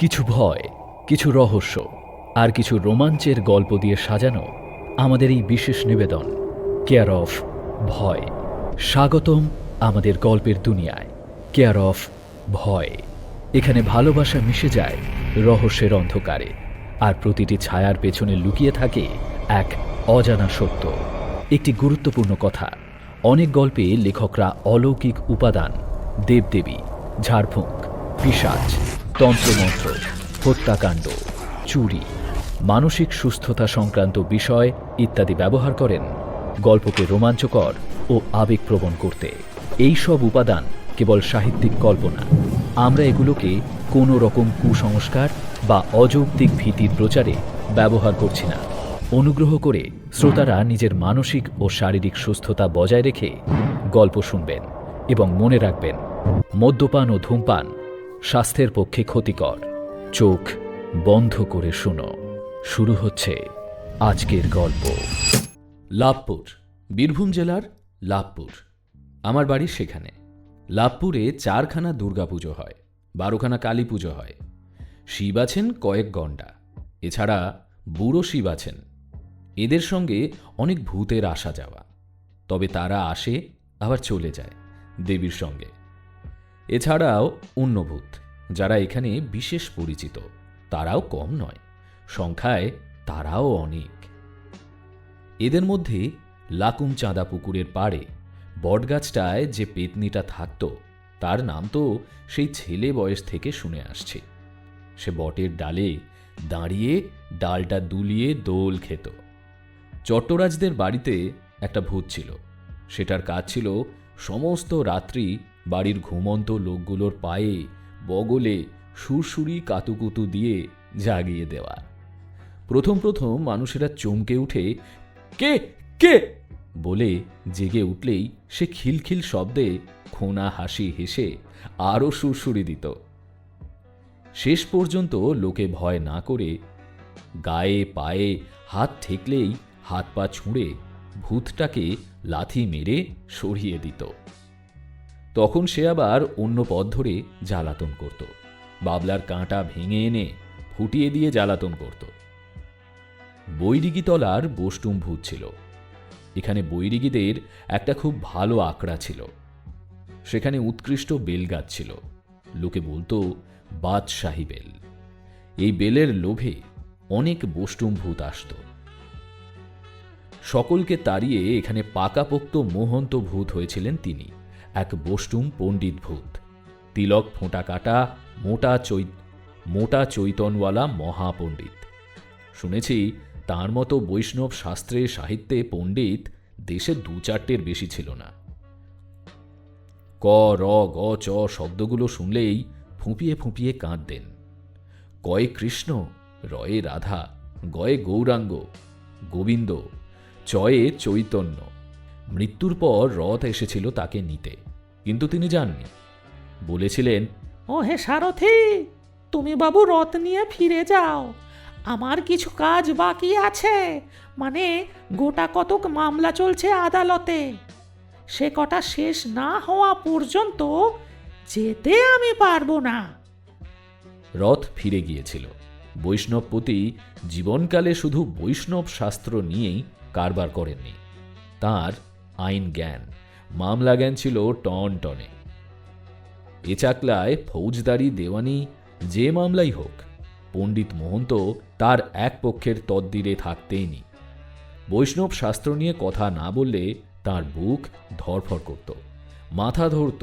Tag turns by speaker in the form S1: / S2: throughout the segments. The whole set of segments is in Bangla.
S1: কিছু ভয়, কিছু রহস্য আর কিছু রোমাঞ্চের গল্প দিয়ে সাজানো আমাদের এই বিশেষ নিবেদন কেয়ার অফ ভয়। স্বাগতম আমাদের গল্পের দুনিয়ায় কেয়ার অফ ভয়। এখানে ভালোবাসা মিশে যায় রহস্যের অন্ধকারে, আর প্রতিটি ছায়ার পেছনে লুকিয়ে থাকে এক অজানা সত্য। একটি গুরুত্বপূর্ণ কথা, অনেক গল্পে লেখকরা অলৌকিক উপাদান, দেবদেবী, ঝাড়ফুঁক, পিশাচ, তন্ত্রমন্ত্র, হত্যাকাণ্ড, চুরি, মানসিক সুস্থতা সংক্রান্ত বিষয় ইত্যাদি ব্যবহার করেন গল্পকে রোমাঞ্চকর ও আবেগপ্রবণ করতে। এই সব উপাদান কেবল সাহিত্যিক কল্পনা। আমরা এগুলোকে কোনো রকম কুসংস্কার বা অযৌক্তিক ভীতির প্রচারে ব্যবহার করছি না। অনুগ্রহ করে শ্রোতারা নিজের মানসিক ও শারীরিক সুস্থতা বজায় রেখে গল্প শুনবেন এবং মনে রাখবেন, মদ্যপান ও ধূমপান স্বাস্থ্যের পক্ষে ক্ষতিকর। চোখ বন্ধ করে শুনো। শুরু হচ্ছে আজকের গল্প।
S2: লাভপুর, বীরভূম জেলার লাভপুর। আমার বাড়ি সেখানে। লাভপুরে 4খানা দুর্গাপুজো হয়, 12খানা কালী পুজো হয়। শিব আছেন কয়েক গণ্ডা, এছাড়া বুড়ো শিব আছেন। এদের সঙ্গে অনেক ভূতের আসা যাওয়া, তবে তারা আসে আবার চলে যায় দেবীর সঙ্গে। এছাড়াও অন্য ভূত যারা এখানে বিশেষ পরিচিত, তারাও কম নয়, সংখ্যায় তারাও অনেক। এদের মধ্যে লাকুম চাঁদা পুকুরের পাড়ে বটগাছটায় যে পেতনিটা থাকত, তার নাম তো সেই ছেলে বয়স থেকে শুনে আসছে। সে বটের ডালে দাঁড়িয়ে ডালটা দুলিয়ে দোল খেত। চট্টরাজদের বাড়িতে একটা ভূত ছিল। সেটার কাজ ছিল সমস্ত রাত্রি বাড়ির ঘুমন্ত লোকগুলোর পায়ে বগলে সুরসুরি কাতুকুতু দিয়ে জাগিয়ে দেওয়া। প্রথম প্রথম মানুষেরা চমকে উঠে কে কে বলে জেগে উঠলেই সে খিলখিল শব্দে খোনা হাসি হেসে আরও সুরসুরি দিত। শেষ পর্যন্ত লোকে ভয় না করে গায়ে পায়ে হাত ঠেকলেই হাত পা ছুঁড়ে ভূতটাকে লাথি মেরে সরিয়ে দিত। তখন সে আবার অন্য পথ ধরে জ্বালাতন করত। বাবলার কাঁটা ভেঙে এনে ফুটিয়ে দিয়ে জ্বালাতন করত। বৈরিগীতলার বষ্টুম ভূত ছিল। এখানে বৈরিগীদের একটা খুব ভালো আঁকড়া ছিল। সেখানে উৎকৃষ্ট বেলগাছ ছিল। লোকে বলতো বাদশাহী বেল। এই বেলের লোভে অনেক বষ্টুম ভূত আসত। সকলকে তাড়িয়ে এখানে পাকাপোক্ত মোহন্ত ভূত হয়েছিলেন তিনি, এক বষ্টুম পণ্ডিত ভূত। তিলক ফোঁটা কাটা মোটা চৈতনওয়ালা মহাপণ্ডিত। শুনেছি তাঁর মতো বৈষ্ণব শাস্ত্রে সাহিত্যে পণ্ডিত দেশে 2-4টের বেশি ছিল না। ক র গ চ শব্দগুলো শুনলেই ফুঁপিয়ে ফুঁপিয়ে কাঁদতেন। কয়ে কৃষ্ণ, রয়ে রাধা, গয়ে গৌরাঙ্গ গোবিন্দ, চয়ে চৈতন্য। মৃত্যুর পর রথ এসেছিল তাকে নিতে, কিন্তু তিনি যাননি। বলেছিলেন,
S3: ও হে সারথি, তুমি বাবু রথ নিয়ে ফিরে যাও, আমার কিছু কাজ বাকি আছে। মানে গোটা কতক মামলা চলছে আদালতে, সে কটা শেষ না হওয়া পর্যন্ত যেতে আমি পারবো না।
S2: রথ ফিরে গিয়েছিল। বৈষ্ণবপতি জীবনকালে শুধু বৈষ্ণব শাস্ত্র নিয়েই কারবার করেননি, তাঁর আইন জ্ঞান, মামলা জ্ঞান ছিল টন টনে। এ চাকলায় ফৌজদারি দেওয়ানি যে মামলাই হোক, পণ্ডিত মোহন্ত তার এক পক্ষের তদ্দিরে থাকতেইনি। বৈষ্ণব শাস্ত্র নিয়ে কথা না বললে তার বুক ধড়ফড় করত, মাথা ধরত।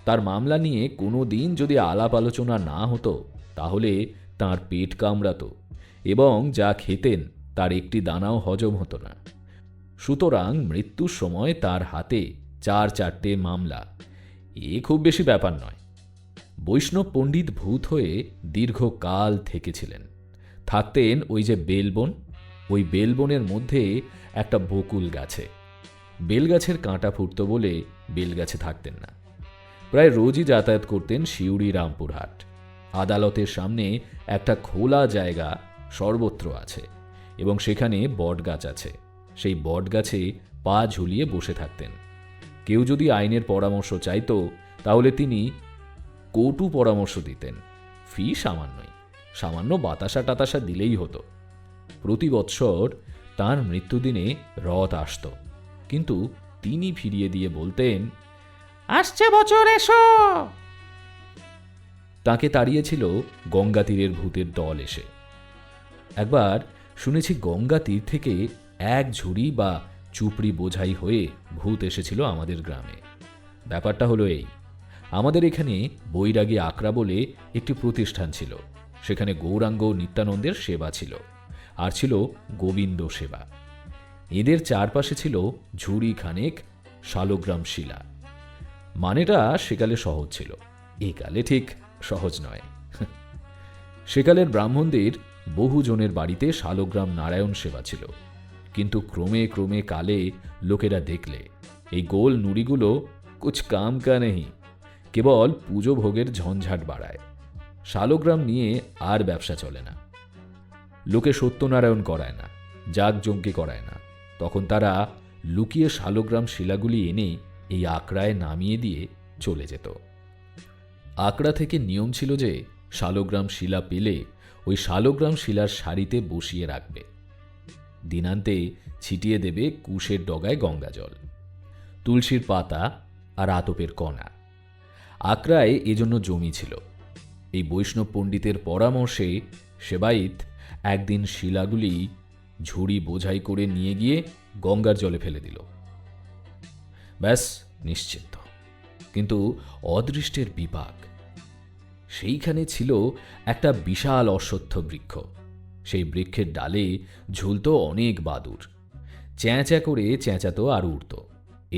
S2: তার মামলা নিয়ে কোনো দিন যদি আলাপ আলোচনা না হতো, তাহলে তার পেট কামড়াত এবং যা খেতেন তার একটি দানাও হজম হতো না। সুতরাং মৃত্যুর সময় তার হাতে 4-4টে মামলা, এ খুব বেশি ব্যাপার নয়। বৈষ্ণব পণ্ডিত ভূত হয়ে দীর্ঘকাল থেকেছিলেন। থাকতেন ওই যে বেলবন, ওই বেলবনের মধ্যে একটা বকুল গাছে। বেলগাছের কাঁটা ফুটত বলে বেলগাছে থাকতেন না। প্রায় রোজই যাতায়াত করতেন সিউড়ি রামপুরহাট। আদালতের সামনে একটা খোলা জায়গা সর্বত্র আছে এবং সেখানে বটগাছ আছে। সেই বটগাছে পা ঝুলিয়ে বসে থাকতেন। কেউ যদি আইনের পরামর্শ চাইত, তাহলে তিনি কটু পরামর্শ দিতেন। ফি সামান্যই, সামান্য বাতাসা টাতাসা দিলেই হতো। প্রতি বৎসর তাঁর মৃত্যুদিনে রথ আসত, কিন্তু তিনি ফিরিয়ে দিয়ে বলতেন,
S3: আসছে বছর এসো।
S2: তাকে তাড়িয়েছিল গঙ্গা তীরের ভূতের দল এসে। একবার শুনেছি গঙ্গা তীর থেকে এক ঝুড়ি বা চুপড়ি বোঝাই হয়ে ভূত এসেছিল আমাদের গ্রামে। ব্যাপারটা হলো এই, আমাদের এখানে বৈরাগী আখড়া বলে একটি প্রতিষ্ঠান ছিল। সেখানে গৌরাঙ্গ নিত্যানন্দের সেবা ছিল, আর ছিল গোবিন্দ সেবা। এদের চারপাশে ছিল ঝুড়ি খানেক শালগ্রাম শিলা। মানেটা সেকালে সহজ ছিল, একালে ঠিক সহজ নয়। সেকালের ব্রাহ্মণদের বহুজনের বাড়িতে শালগ্রাম নারায়ণ সেবা ছিল, কিন্তু ক্রমে ক্রমে কালে লোকেরা দেখলে এই গোল নুড়িগুলো কুছ কাম কা নেই, কেবল পুজো ভোগের ঝঞ্ঝাট বাড়ায়। শালগ্রাম নিয়ে আর ব্যবসা চলে না, লোকে সত্যনারায়ণ করায় না, যাগযজ্ঞে করায় না। তখন তারা লুকিয়ে শালগ্রাম শিলাগুলি এনে এই আখড়ায় নামিয়ে দিয়ে চলে যেত। আখড়া থেকে নিয়ম ছিল যে শালগ্রাম শিলা পেলে ওই শালগ্রাম শিলার সারিতে বসিয়ে রাখবে, দিনান্তে ছিটিয়ে দেবে কুশের ডগায় গঙ্গা জল, তুলসীর পাতা আর আতপের কণা। আখড়ায় এজন্য জমি ছিল। এই বৈষ্ণব পণ্ডিতের পরামর্শে সেবাইত একদিন শিলাগুলি ঝুড়ি বোঝাই করে নিয়ে গিয়ে গঙ্গার জলে ফেলে দিল। ব্যাস নিশ্চিন্ত। কিন্তু অদৃষ্টের বিপাক, সেইখানে ছিল একটা বিশাল অশ্বত্থ বৃক্ষ। সেই বৃক্ষের ডালে ঝুলত অনেক বাদুড়, চ্যাঁচ্যাঁ করে চেঁচাতো আর উড়ত।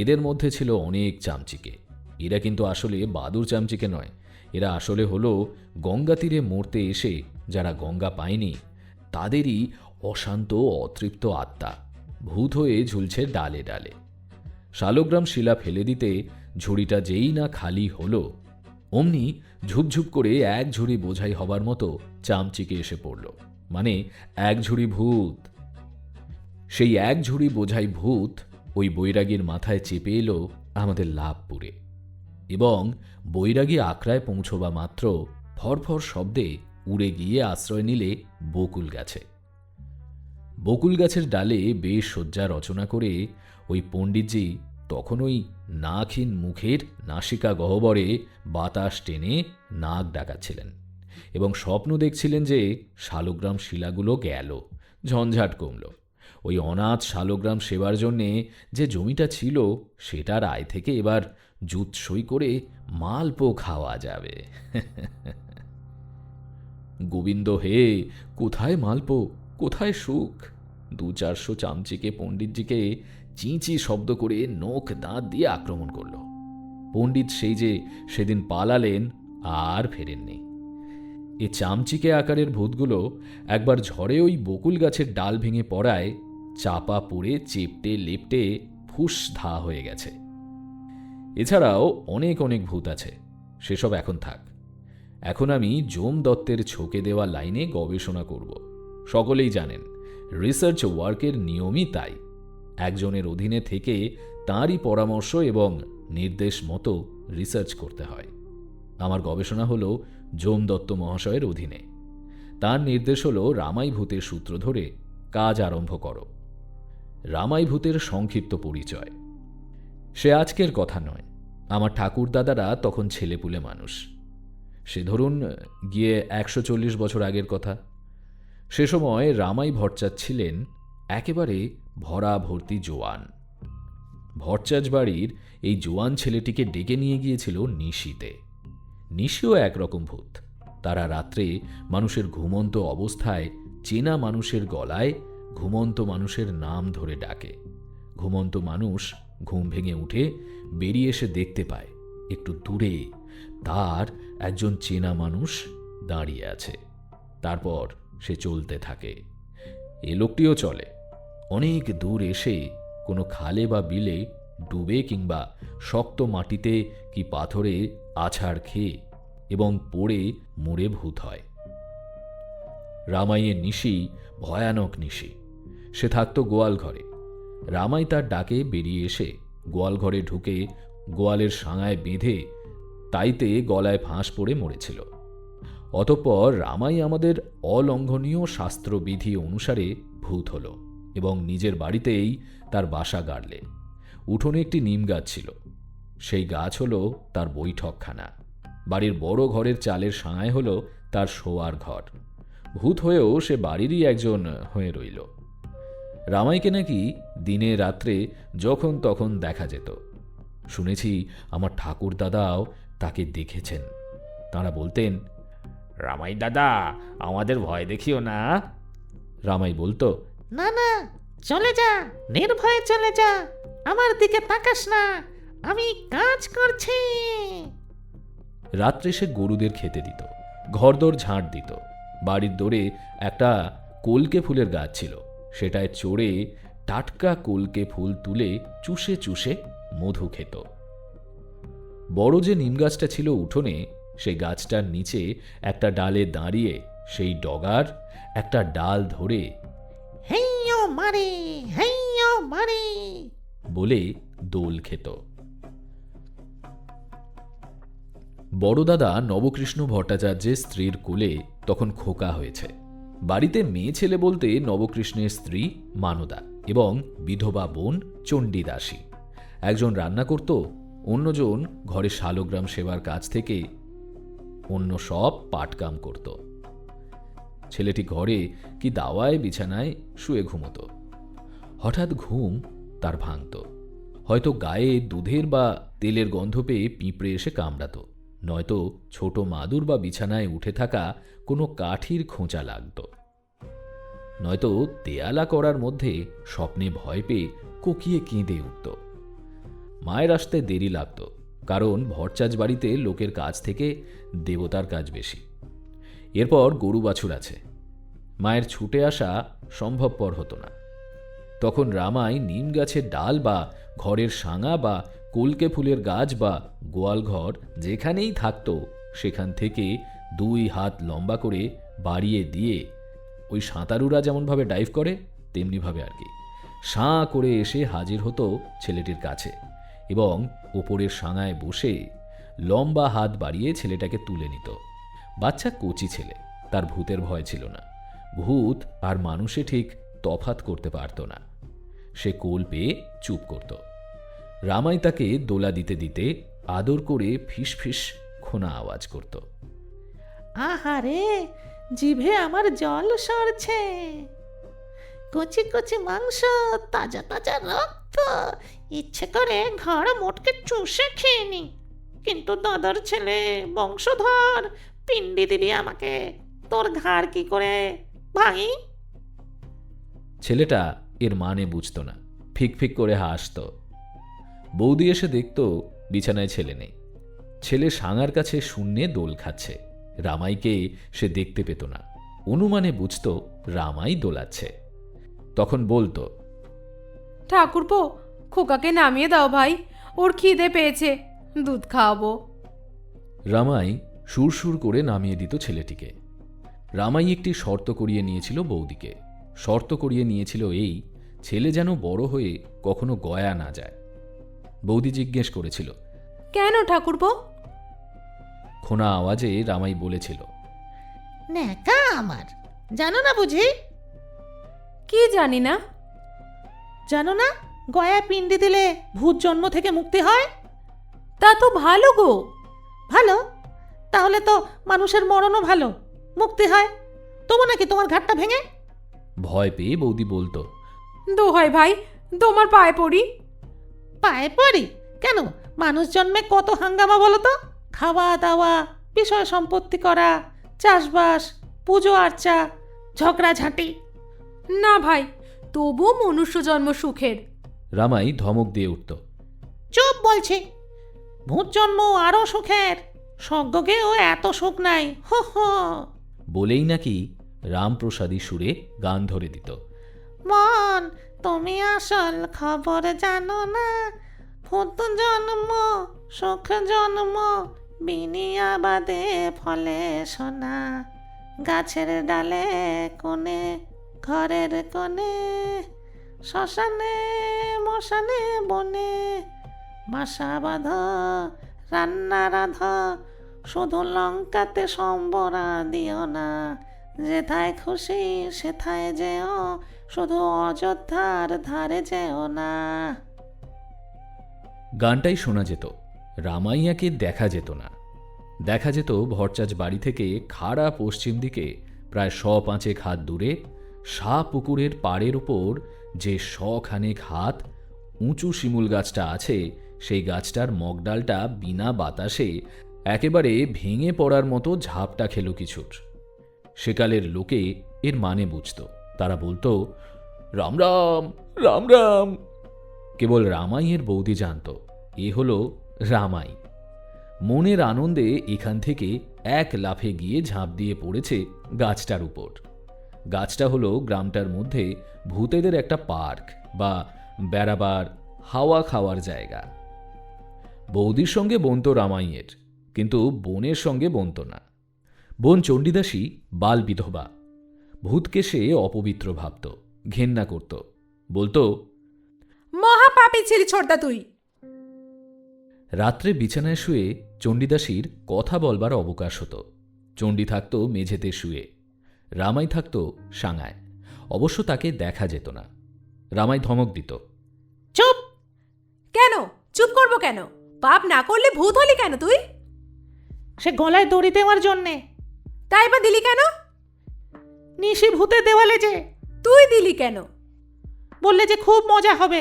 S2: এদের মধ্যে ছিল অনেক চামচিকে। এরা কিন্তু আসলে বাদুড় চামচিকে নয়, এরা আসলে হলো গঙ্গা তীরে মরতে এসে যারা গঙ্গা পায়নি তাদেরই অশান্ত অতৃপ্ত আত্মা, ভূত হয়ে ঝুলছে ডালে ডালে। শালগ্রাম শিলা ফেলে দিতে ঝুড়িটা যেই না খালি হলো, অমনি ঝুপঝুপ করে এক ঝুড়ি বোঝাই হবার মতো চামচিকে এসে পড়ল, মানে এক ঝুড়ি ভূত। সেই এক ঝুড়ি বোঝাই ভূত ওই বৈরাগীর মাথায় চেপে এলো আমাদের লাভপুরে, এবং বৈরাগী আখড়ায় পৌঁছবা মাত্র ফরফর শব্দে উড়ে গিয়ে আশ্রয় নিলে বকুল গাছে। বকুল গাছের ডালে বেশ শয্যা রচনা করে ওই পণ্ডিতজি তখন ওই নাকহীন মুখের নাসিকা গহ্বরে বাতাস টেনে নাক ডাকাচ্ছিলেন এবং স্বপ্ন দেখছিলেন যে শালগ্রাম শিলাগুলো গেল, ঝঞ্ঝাট কমল। ওই অনাথ শালগ্রাম সেবার জন্যে যে জমিটা ছিল সেটার আয় থেকে এবার জুৎসই করে মালপো খাওয়া যাবে। গোবিন্দ হে, কোথায় মালপো, কোথায় সুখ? 200-400 চামচিকে পণ্ডিতজিকে চিঁচি শব্দ করে নখ দাঁত দিয়ে আক্রমণ করল। পণ্ডিত সেই যে সেদিন পালালেন আর ফেরেননি। এ চামচিকে আকারের ভূতগুলো একবার ঝড়ে ওই বকুল গাছের ডাল ভেঙে পড়ায় চাপা পড়ে চেপটে লেপটে ফুস ধা হয়ে গেছে। এছাড়াও অনেক অনেক ভূত আছে, সেসব এখন থাক। এখন আমি যম দত্তের ছোকে দেওয়া লাইনে গবেষণা করব। সকলেই জানেন রিসার্চ ওয়ার্কের নিয়মই তাই, একজনের অধীনে থেকে তাঁরই পরামর্শ এবং নির্দেশ মতো রিসার্চ করতে হয়। আমার গবেষণা হলো যম দত্ত মহাশয়ের অধীনে। তার নির্দেশ হলো রামাই ভূতের সূত্র ধরে কাজ আরম্ভ করো। রামাই ভূতের সংক্ষিপ্ত পরিচয়। সে আজকের কথা নয়, আমার ঠাকুর দাদারা তখন ছেলেপুলে মানুষ। সে ধরুন গিয়ে 140 বছর আগের কথা। সে সময় রামাই ভট্টাচ ছিলেন একেবারে ভরা ভর্তি জোয়ান। ভট্টাচ বাড়ির এই জোয়ান ছেলেটিকে ডেকে নিয়ে গিয়েছিল নিশিতে। নিশিও একরকম ভূত। তারা রাত্রে মানুষের ঘুমন্ত অবস্থায় চেনা মানুষের গলায় ঘুমন্ত মানুষের নাম ধরে ডাকে। ঘুমন্ত মানুষ ঘুম ভেঙে উঠে বেরিয়ে এসে দেখতে পায় একটু দূরে তার একজন চেনা মানুষ দাঁড়িয়ে আছে। তারপর সে চলতে থাকে। এ লোকটিও চলে। অনেক দূর এসে কোনো খালে বা বিলে ডুবে কিংবা শক্ত মাটিতে কি পাথরে আছাড় খেয়ে এবং পড়ে মরে ভূত হয়। রামাইয়ের নিশি ভয়ানক নিশি। সে থাকত গোয়াল ঘরে। রামাই তার ডাকে বেরিয়ে এসে গোয়াল ঘরে ঢুকে গোয়ালের সাঙায় বেঁধে তাইতে গলায় ফাঁস পড়ে মরেছিল। অতঃপর রামাই আমাদের অলঙ্ঘনীয় শাস্ত্রবিধি অনুসারে ভূত হল এবং নিজের বাড়িতেই তার বাসা গাড়লে। উঠোনে একটি নিম গাছ ছিল, সেই গাছ হল তার বৈঠকখানা। বাড়ির বড় ঘরের চালের সাঁয় হল তার শোয়ার ঘর। ভূত হয়েও সে বাড়িরই একজন হয়ে রইল। রামাইকে নাকি দিনে রাত্রে যখন তখন দেখা যেত। শুনেছি আমার ঠাকুর দাদাও তাকে দেখেছেন। তাঁরা বলতেন, রামাই দাদা, আমাদের ভয় দেখিও না। রামাই বলতো,
S3: না না, চলে যা, নির্ভয়ে চলে যা, আমার দিকে তাকাস না, আমি কাজ করছি।
S2: রাত্রে সে গরুদের খেতে দিত, ঘরদোর ঝাঁট দিত। বাড়ির দোরে একটা কলকে ফুলের গাছ ছিল, সেটায় চড়ে টাটকা কলকে ফুল তুলে চুষে চুষে মধু খেত। বড় যে নিম গাছটা ছিল উঠোনে, সেই গাছটার নিচে একটা ডালে দাঁড়িয়ে সেই ডগার একটা ডাল ধরে
S3: হেইয়ো মারে, হেইয়ো মারে
S2: বলে দোল খেত। বড় দাদা নবকৃষ্ণ ভট্টাচার্যের স্ত্রীর কোলে তখন খোকা হয়েছে। বাড়িতে মেয়ে ছেলে বলতে নবকৃষ্ণের স্ত্রী মানদা এবং বিধবা বোন চণ্ডীদাসী। একজন রান্না করত, অন্যজন ঘরে শালগ্রাম সেবার কাজ থেকে অন্য সব পাটকাম করত। ছেলেটি ঘরে কি দাওয়ায় বিছানায় শুয়ে ঘুমত। হঠাৎ ঘুম তার ভাঙত। হয়তো গায়ে দুধের বা তেলের গন্ধ পেয়ে পিঁপড়ে এসে কামড়াত, নয়তো ছোট মাদুর বা বিছানায় উঠে থাকা কোনো কাঠির খোঁচা লাগত, নয়তো দেয়ালা করার মধ্যে স্বপ্নে ভয় পেয়ে কোকিয়ে কেঁদে উঠত। মায়ের আসতে দেরি লাগত, কারণ ভট্টাচার্য বাড়িতে লোকের কাজ থেকে দেবতার কাজ বেশি। এরপর গরু বাছুর আছে, মায়ের ছুটে আসা সম্ভবপর হতো না। তখন রামাই নিম গাছের ডাল বা ঘরের সাঙা বা কলকে ফুলের গাছ বা গোয়ালঘর যেখানেই থাকত, সেখান থেকে 2 হাত লম্বা করে বাড়িয়ে দিয়ে ওই সাঁতারুরা যেমনভাবে ডাইভ করে তেমনিভাবে আর কি সাঁ করে এসে হাজির হতো ছেলেটির কাছে এবং ওপরের সাঙায় বসে লম্বা হাত বাড়িয়ে ছেলেটাকে তুলে নিত। বাচ্চা কচি ছেলে, তার ভূতের ভয় ছিল না। ভূত আর মানুষে ঠিক তফাত করতে পারত না। সে কোল পেয়ে চুপ করত। রামাই তাকে দোলা দিতে দিতে আদর করে ফিস ফিস খোনা আওয়াজ করত।
S3: আহারে, জিভে আমার জল সরছে। কচি কচি মাংস, তাজা তাজা রক্ত, ইচ্ছে করে ঘর মোটকে চুষে খেয়ে নি। কিন্তু দাদার ছেলে, বংশধর, পিন্ডি দিবি আমাকে, তোর ঘাড় কি করে ভাঙি?
S2: ছেলেটা এর মানে বুঝত না, ফিক ফিক করে হাসত। বৌদি এসে দেখত বিছানায় ছেলে নেই। ছেলে সাঙার কাছে শূন্যে দোল খাচ্ছে। রামাইকে সে দেখতে পেত না, অনুমানে বুঝত রামাই দোলাচ্ছে। তখন বলতো,
S4: ঠাকুরপো, খোকাকে নামিয়ে দাও ভাই, ওর খিদে পেয়েছে, দুধ খাওয়াবো।
S2: রামাই সুরসুর করে নামিয়ে দিত ছেলেটিকে। রামাই একটি শর্ত করিয়ে নিয়েছিল বৌদিকে। শর্ত করিয়ে নিয়েছিল এই, ছেলে যেন বড় হয়ে কখনো গয়া না যায়। বৌদি জিজ্ঞেস করেছিল,
S4: কেন ঠাকুরপো?
S2: খোনা আওয়াজে রামাই বলেছিল,
S3: ন্যাকা আমার, জানো না বুঝি?
S4: কি জানি না।
S3: জানো না, গয়া পিন্ডি দিলে ভূত জন্ম থেকে মুক্তি হয়?
S4: তা তো ভালো গো।
S3: ভালো? তাহলে তো মানুষের মরণও ভালো, মুক্তি হয়। তবু নাকি তোমার ঘাটটা ভেঙে?
S2: ভয় পেয়ে বৌদি বলতো,
S4: দোহাই ভাই, তোমার পায়ে পড়ি।
S3: পায়ে পড়ি কেন? মানুষ জন্মে কত হাঙ্গামা বলো তো। খাওয়া দাওয়া, বিষয় সম্পত্তি করা, চাষবাস, পুজো আর্চা, ঝগড়াঝাঁটি।
S4: না ভাই, তবু মনুষ্য জন্ম সুখের।
S2: রামাই ধমক দিয়ে উঠত,
S3: চুপ বলছি। ভূত জন্ম আরো সুখের, স্বর্গকেও এত সুখ নাই। হো হো।
S2: বলেই নাকি রামপ্রসাদী সুরে গান ধরে দিত,
S3: মন, তুমি আসল খবর জানো না, ভূত জন্ম সুখ জন্ম, বিনিয়াবাদে ফলে সোনা, গাছের ডালে কোণে, ঘরের কোণে, শ্মশানে মশানে বনে, বাসা বাঁধ, রান্না রাঁধ, শুধু লঙ্কাতে সম্বরা দিও না, যেথায় খুশি সেথায় যেও, শুধু অযোধ্যার ধারে যেও না।
S2: গানটাই শোনা যেত, রামাইয়াকে দেখা যেত না। দেখা যেত ভরচাজ বাড়ি থেকে খাড়া পশ্চিম দিকে প্রায় 100-5 হাত দূরে পুকুরের পাড়ের ওপর যে 100 হাত উঁচু শিমুল গাছটা আছে, সেই গাছটার মগডালটা বিনা বাতাসে একেবারে ভেঙে পড়ার মতো ঝাপটা খেল কিছুর। সেকালের লোকে এর মানে বুঝত। তারা বলতো, রাম রাম রাম রাম। কেবল রামাইয়ের বৌদি জানত এ হলো রামাই। মনের আনন্দে এখান থেকে এক লাফে গিয়ে ঝাঁপ দিয়ে পড়েছে গাছটার উপর। গাছটা হলো গ্রামটার মধ্যে ভূতেদের একটা পার্ক বা বেড়াবার হাওয়া খাওয়ার জায়গা। বৌদির সঙ্গে বনত রামাইয়ের, কিন্তু বোনের সঙ্গে বনত না। বোন চণ্ডীদাসী বাল বিধবা। ভূতকে সে অপবিত্র ভাবত, ঘেন্না করত, বলতো,
S4: মহাপাপী ছিলি ছোটদা তুই।
S2: রাত্রে বিছানায় শুয়ে চণ্ডীদাসীর কথা বলবার অবকাশ হতো। চণ্ডী থাকত মেঝেতে শুয়ে, রামাই থাকত সাঙায়। অবশ্য তাকে দেখা যেত না। রামাই ধমক দিত,
S4: চুপ! কেন চুপ করবো কেন? পাপ না করলে ভূত হলি কেন তুই?
S3: সে গলায় দড়ি দেওয়ার জন্যে।
S4: তাই বা দিলি কেন?
S3: নিশি ভূতের দেওয়ালে যে।
S4: তুই দিলি কেন?
S3: বললে যে খুব মজা হবে।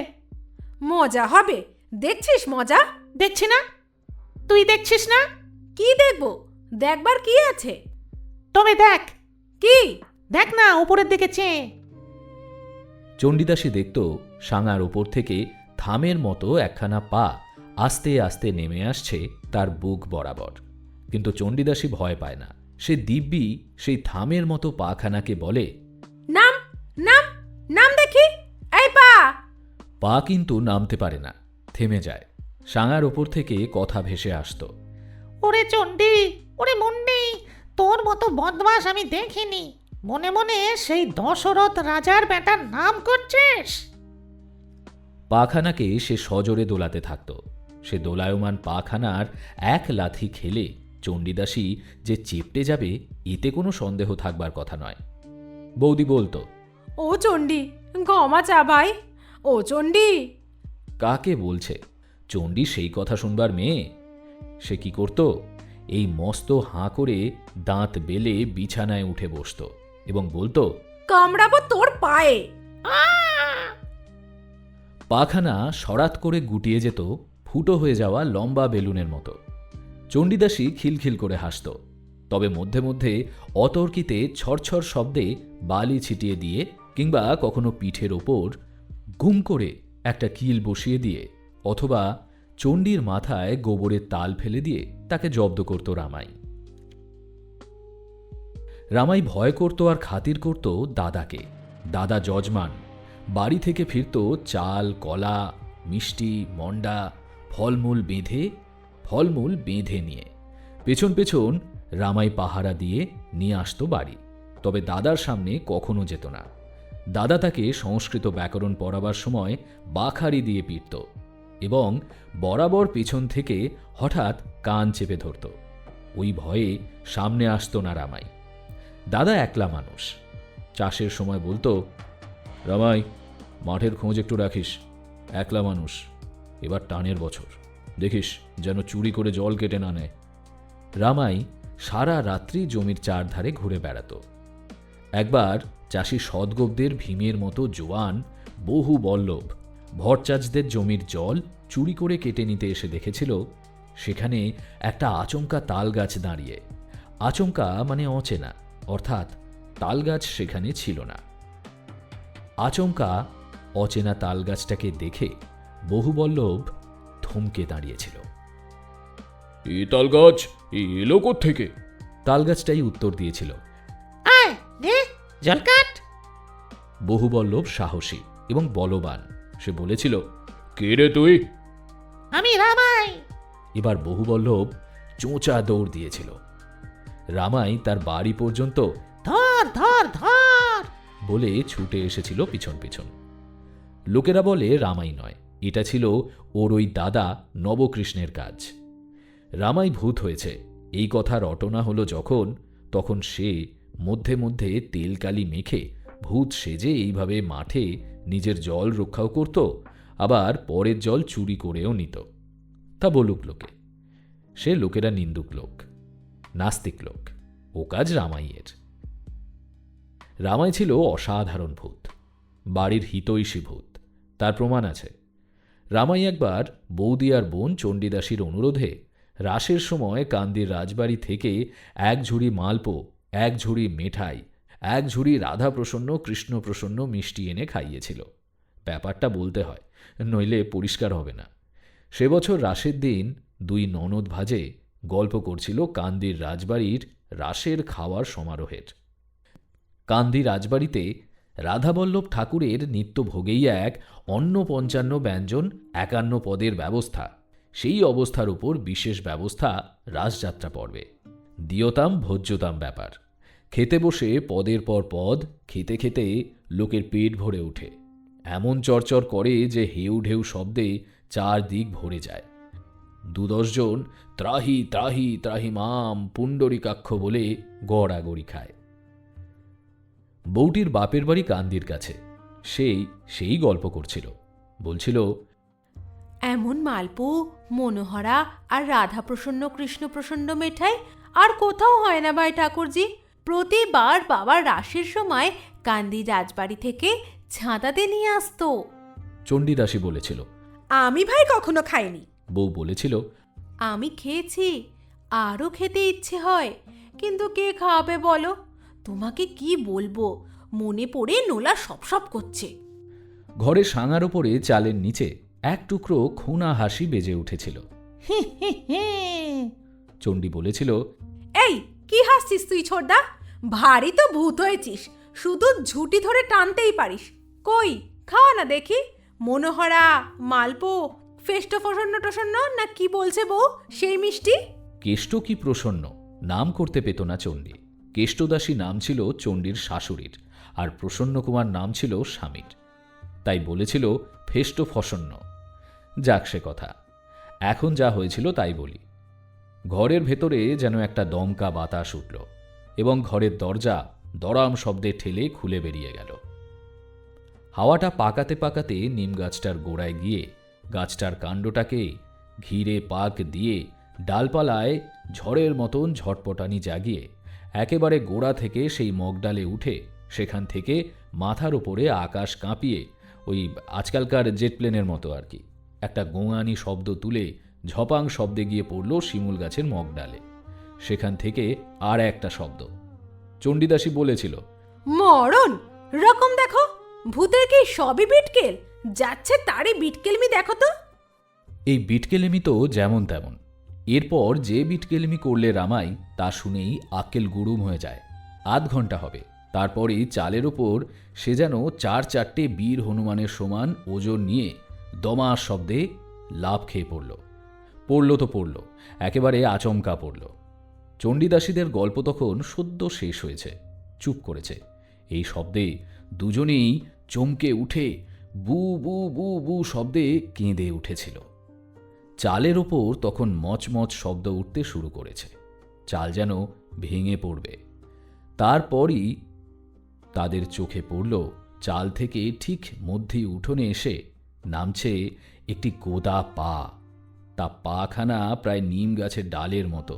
S4: মজা হবে? দেখছিস মজা?
S3: দেখছি না? তুই দেখছিস না?
S4: কি দেখবো? দেখবার কি আছে?
S3: তবে দেখ।
S4: কি?
S3: দেখ না, উপরের দিকে চেয়ে।
S2: চণ্ডীদাসী দেখত সাঙার ওপর থেকে থামের মতো একখানা পা আস্তে আস্তে নেমে আসছে তার বুক বরাবর। কিন্তু চণ্ডীদাসী ভয় পায় না। সে দিব্যি সেই থামের মতো পাখানাকে বলে,
S4: নাম নাম নাম দেখি, এই পা।
S2: পা কিন্তু নামতে পারে না, থেমে যায়। সাঙার ওপর থেকে কথা ভেসে আসত,
S3: ওরে চণ্ডী, ওরে মুন্ডি, তোর মতো বদমাস আমি দেখিনি। মনে মনে সেই দশরথ রাজার বেটার নাম করছিস?
S2: পাখানাকে সে সজোরে দোলাতে থাকত। সে দোলায়মান পাখানার এক লাথি খেলে চণ্ডীদাসী যে চেপটে যাবে এতে কোনো সন্দেহ থাকবার কথা নয়। বৌদি বলতো,
S4: ও চণ্ডী, ক্ষমা চা ভাই। ও চণ্ডী।
S2: কাকে বলছে? চণ্ডী সেই কথা শুনবার মেয়ে। সে কি করত? এই মস্ত হাঁ করে দাঁত বেলে বিছানায় উঠে বসত এবং বলতো,
S4: কামড়াবো তোর পায়ে।
S2: পাখানা সরাত করে গুটিয়ে যেত ফুটো হয়ে যাওয়া লম্বা বেলুনের মতো। চণ্ডীদাসী খিলখিল করে হাসত, তবে মধ্যে মধ্যে অতর্কিতে ছড়ছড় শব্দে বালি ছিটিয়ে দিয়ে কিংবা কখনো পিঠের ওপর গুম করে একটা কিল বসিয়ে দিয়ে অথবা চণ্ডীর মাথায় গোবরের তাল ফেলে দিয়ে তাকে জব্দ করত রামাই। রামাই ভয় করত আর খাতির করত দাদাকে। দাদা যজমান বাড়ি থেকে ফিরত চাল, কলা, মিষ্টি, মন্ডা, ফলমূল বেঁধে নিয়ে। পেছন পেছন রামাই পাহারা দিয়ে নিয়ে আসতো বাড়ি। তবে দাদার সামনে কখনো যেত না। দাদা তাকে সংস্কৃত ব্যাকরণ পড়াবার সময় বাখারি দিয়ে পিটত এবং বরাবর পেছন থেকে হঠাৎ কান চেপে ধরত। ওই ভয়ে সামনে আসতো না রামাই। দাদা একলা মানুষ। চাষের সময় বলতো, রামাই, মাঠের খোঁজ একটু রাখিস, একলা মানুষ, এবার টানের বছর, দেখিস যেন চুরি করে জল কেটে না নেয়। রামাই সারা রাত্রি জমির চারধারে ঘুরে বেড়াত। একবার চাষি সদগোপদের ভীমের মতো জোয়ান বহু বল্লভ ভরচাজদের জমির জল চুরি করে কেটে নিতে এসে দেখেছিল সেখানে একটা আচমকা তাল গাছ দাঁড়িয়ে। আচমকা মানে অচেনা, অর্থাৎ তাল গাছ সেখানে ছিল না। আচমকা অচেনা তাল গাছটাকে দেখে বহু বল্লভ থমকে দাঁড়িয়েছিল। এ তাল গাছ এলো কোত্থেকে? তাল গাছটাই উত্তর দিয়েছিল,
S3: আয় নে, জল কাট।
S2: বহু বল্লভ সাহসী এবং বলবান। সে বলেছিল, কে রে তুই?
S3: আমি রামাই।
S2: এবার বহু বল্লভ চোঁচা দৌড় দিয়েছিল। রামাই তার বাড়ি পর্যন্ত
S3: ধর ধর ধর
S2: বলে ছুটে এসেছিল পিছন পিছন। লোকেরা বলে রামাই নয়, এটা ছিল ওর ওই দাদা নবকৃষ্ণের কাজ। রামাই ভূত হয়েছে এই কথা রটনা হলো যখন, তখন সে মধ্যে মধ্যে তেলকালি মেখে ভূত সেজে এইভাবে মাঠে নিজের জল রক্ষাও করত, আবার পরের জল চুরি করেও নিত। তা বলুক লোকে, সে লোকেরা নিন্দুক লোক, নাস্তিক লোক। ও কাজ রামাইয়ের। রামাই ছিল অসাধারণ ভূত, বাড়ির হিতৈষী ভূত। তার প্রমাণ আছে। রামাই একবার বৌদি আর বোন চণ্ডীদাসীর অনুরোধে রাসের সময় কান্দির রাজবাড়ি থেকে এক ঝুড়ি মালপো, এক ঝুড়ি মেঠাই, এক ঝুড়ি রাধাপ্রসন্ন কৃষ্ণপ্রসন্ন মিষ্টি এনে খাইয়েছিল। ব্যাপারটা বলতে হয়, নইলে পরিষ্কার হবে না। সে বছর রাসের দিন দুই ননদ ভাজে গল্প করছিল কান্দির রাজবাড়ির রাসের খাওয়ার সমারোহের। কান্দি রাজবাড়িতে রাধাবল্লভ ঠাকুরের নিত্যভোগেই এক অন্ন ৫৫ ব্যঞ্জন ৫১ পদের ব্যবস্থা। সেই অবস্থার উপর বিশেষ ব্যবস্থা রাসযাত্রা পর্বে। দিয়তাম ভোজ্যতাম ব্যাপার। খেতে বসে পদের পর পদ খেতে খেতে লোকের পেট ভরে ওঠে, এমন চরচর করে যে হেউ ঢেউ শব্দে চারদিক ভরে যায়। ২-১০ জন ত্রাহি ত্রাহি ত্রাহি মাম পুণ্ডরিকাক্ষ বলে গড়াগড়ি খায়। বউটির বাপের বাড়ি কান্দির কাছে। সেই গল্প করছিল, বলছিল,
S4: এমন মালপো, মনোহরা আর রাধাপ্রসন্ন কৃষ্ণপ্রসন্ন মেঠাই আর কোথাও হয় না ভাই ঠাকুরজি। প্রতিবার বাবার রাসের সময় কান্দি রাজবাড়ি থেকে ছাতাতে নিয়ে আসতো।
S2: চণ্ডীদাসী বলেছিল।
S5: আমি ভাই কখনো খাইনি।
S2: বউ বলেছিল,
S4: আমি খেয়েছি, আরও খেতে ইচ্ছে হয়, কিন্তু কে খাওয়াবে বলো? তোমাকে কি বলবো, মনে পড়ে নোলা সপ করছে।
S2: ঘরে সাঙার ওপরে চালের নিচে এক টুকরো খুনা হাসি বেজে উঠেছিল। চণ্ডী বলেছিল,
S5: এই কি হাসছিস তুই ছোটদা? ভারী তো ভূত হয়েছিস, শুধু ঝুটি ধরে টানতেই পারিস। কই খাওয়া না দেখি, মনোহরা, মালপো, ফেষ্ট প্রসন্ন টসন্ন না কি বলছে বউ, সেই মিষ্টি।
S2: কেষ্ট কি প্রসন্ন নাম করতে পেত না চণ্ডী। কেষ্টদাসী নাম ছিল চণ্ডীর শাশুড়ির, আর প্রসন্ন কুমার নাম ছিল স্বামীর। তাই বলেছিল ফেষ্ট ফসন্ন। যাক সে কথা, এখন যা হয়েছিল তাই বলি। ঘরের ভেতরে যেন একটা দমকা বাতাস উঠল এবং ঘরের দরজা দরাম শব্দে ঠেলে খুলে বেরিয়ে গেল। হাওয়াটা পাকাতে পাকাতে নিম গাছটার গোড়ায় গিয়ে গাছটার কাণ্ডটাকে ঘিরে পাক দিয়ে ডালপালায় ঝড়ের মতন ঝটপটানি জাগিয়ে একেবারে গোড়া থেকে সেই মগডালে উঠে সেখান থেকে মাথার ওপরে আকাশ কাঁপিয়ে, ওই আজকালকার জেট প্লেনের মতো আর কি, একটা গোঙানি শব্দ তুলে ঝপাং শব্দে গিয়ে পড়ল শিমুল গাছের মগডালে। সেখান থেকে আর একটা শব্দ। চণ্ডীদাসী বলেছিল,
S5: মরণ রকম দেখো, ভূতের কি সবই বিটকেল, যাচ্ছে তারই বিটকেলমি দেখো তো।
S2: এই বিটকেলেমি তো যেমন তেমন। এরপর যে বিটকেলেমি করলে রামাই, তা শুনেই আক্কেল গুড়ুম হয়ে যায়। আধ ঘন্টা হবে, তারপরেই চালের ওপর সে যেন ৪-৪টে বীর হনুমানের সমান ওজন নিয়ে দমার শব্দে লাফ খেয়ে পড়ল। তো পড়ল, একেবারে আচমকা পড়ল। চণ্ডীদাসীদের গল্প তখন সদ্য শেষ হয়েছে, চুপ করেছে। এই শব্দে দুজনেই চমকে উঠে বু বু বু বু শব্দে কেঁদে উঠেছিল। চালের ওপর তখন মচমচ শব্দ উঠতে শুরু করেছে, চাল যেন ভেঙে পড়বে। তারপরই তাদের চোখে পড়ল চাল থেকে ঠিক মধ্যে উঠোনে এসে নামছে একটি গোদা পা। তা পাখানা প্রায় নিম গাছের ডালের মতো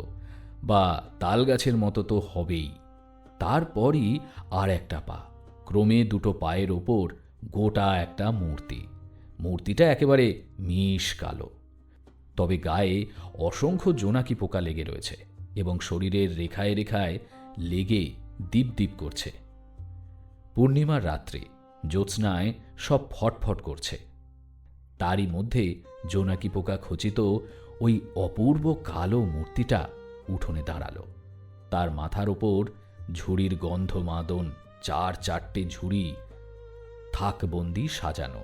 S2: বা তাল গাছের মতো তো হবেই। তারপরই আর একটা পা, ক্রমে দুটো পায়ের ওপর গোটা একটা মূর্তি। মূর্তিটা একেবারে মিশ কালো, তবে গায়ে অসংখ্য জোনাকি পোকা লেগে রয়েছে এবং শরীরের রেখায় রেখায় লেগে দীপ দীপ করছে। পূর্ণিমার রাত্রে জ্যোৎস্নায় সব ফটফট করছে। তারই মধ্যে জোনাকি পোকা খচিত ওই অপূর্ব কালো মূর্তিটা উঠোনে দাঁড়ালো। তার মাথার ওপর ঝুড়ির গন্ধ মাদন ৪-৪টে ঝুড়ি থাকবন্দি সাজানো,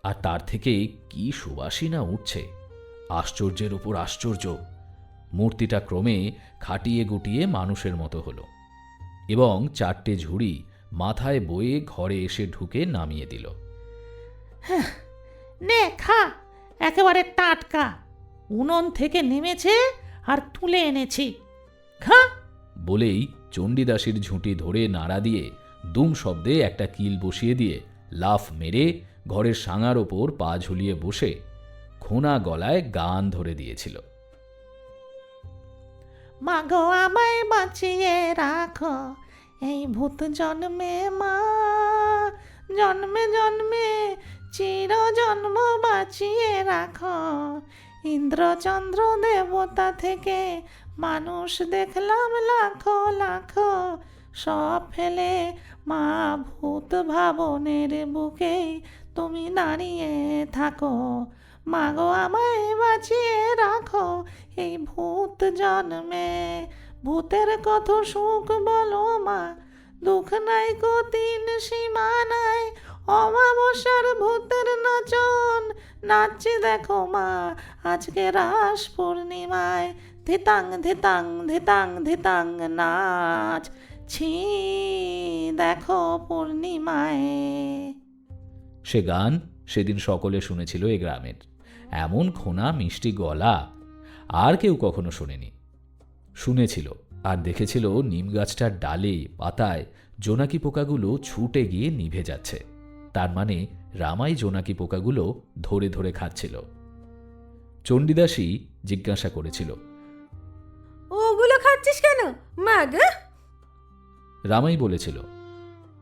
S2: আর তার থেকে কি সুবাসিনা উঠছে, আশ্চর্যের উপর আশ্চর্য। মূর্তিটা ক্রমে খাটিয়ে গুটিয়ে মানুষের মতো হলো এবং ৪টে ঝুড়ি মাথায় বয়ে ঘরে এসে ঢুকে নামিয়ে দিল।
S3: নে খা, একেবারে টাটকা, উনুন থেকে নেমেছে আর তুলে এনেছি। খা।
S2: বলেই চণ্ডীদাসীর ঝুঁটি ধরে নাড়া দিয়ে দুম শব্দে একটা কিল বসিয়ে দিয়ে লাফ মেরে ঘরের সাঙার ওপর পা ঝুলিয়ে বসে খোনা গলায় গান ধরে দিয়েছিল।
S3: মাগো আমায় বাঁচিয়ে রাখো এই ভূত জন্মে মা, জন্মে জন্মে চির জন্ম বাঁচিয়ে রাখো। ইন্দ্রচন্দ্র দেবতা থেকে মানুষ দেখলাম লাখো লাখো, সব ফেলে মা ভূত ভাবনের বুকে তুমি দাঁড়িয়ে থাকো। মাগো আমায় বাঁচিয়ে রাখো এই ভূত জন্মে। ভূতের কত সুখ বলো মা, দুঃখ নাই গো তিন সীমা নাই। অমাবস্যার ভূতের নাচন নাচছে দেখো মা আজকে রাস পূর্ণিমায়। ধিতাং ধিতাং ধিতাং ধিতাং নাচ ছি দেখো পূর্ণিমায়।
S2: সে গান সেদিন সকলে শুনেছিল এ গ্রামের। এমন খোনা মিষ্টি গলা আর কেউ কখনো শোনেনি। শুনেছিল আর দেখেছিল নিম গাছটার ডালে পাতায় জোনাকি পোকাগুলো ছুটে গিয়ে নিভে যাচ্ছে। তার মানে রামাই জোনাকি পোকাগুলো ধরে ধরে খাচ্ছিল। চণ্ডীদাসী জিজ্ঞাসা করেছিল,
S5: ওগুলো খাচ্ছিস কেন মা গো?
S2: রামাই বলেছিল,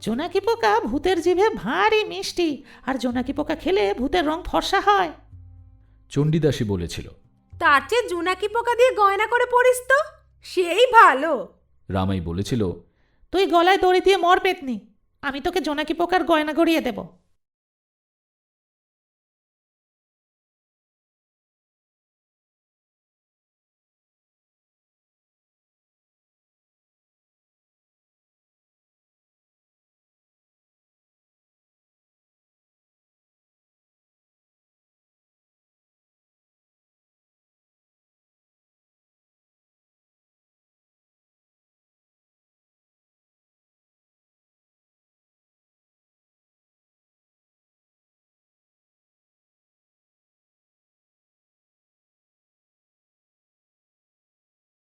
S3: জোনাকি পোকা ভূতের জিভে ভারী মিষ্টি, আর জোনাকি পোকা খেলে ভূতের রং ফর্সা হয়।
S2: চণ্ডীদাসী বলেছিল,
S5: তার চেয়ে জোনাকি পোকা দিয়ে গয়না করে পড়িস তো, সেই ভালো।
S2: রামাই বলেছিল,
S3: তুই গলায় দড়ি দিয়ে মর পেতনি, আমি তোকে জোনাকি পোকার গয়না গড়িয়ে দেব।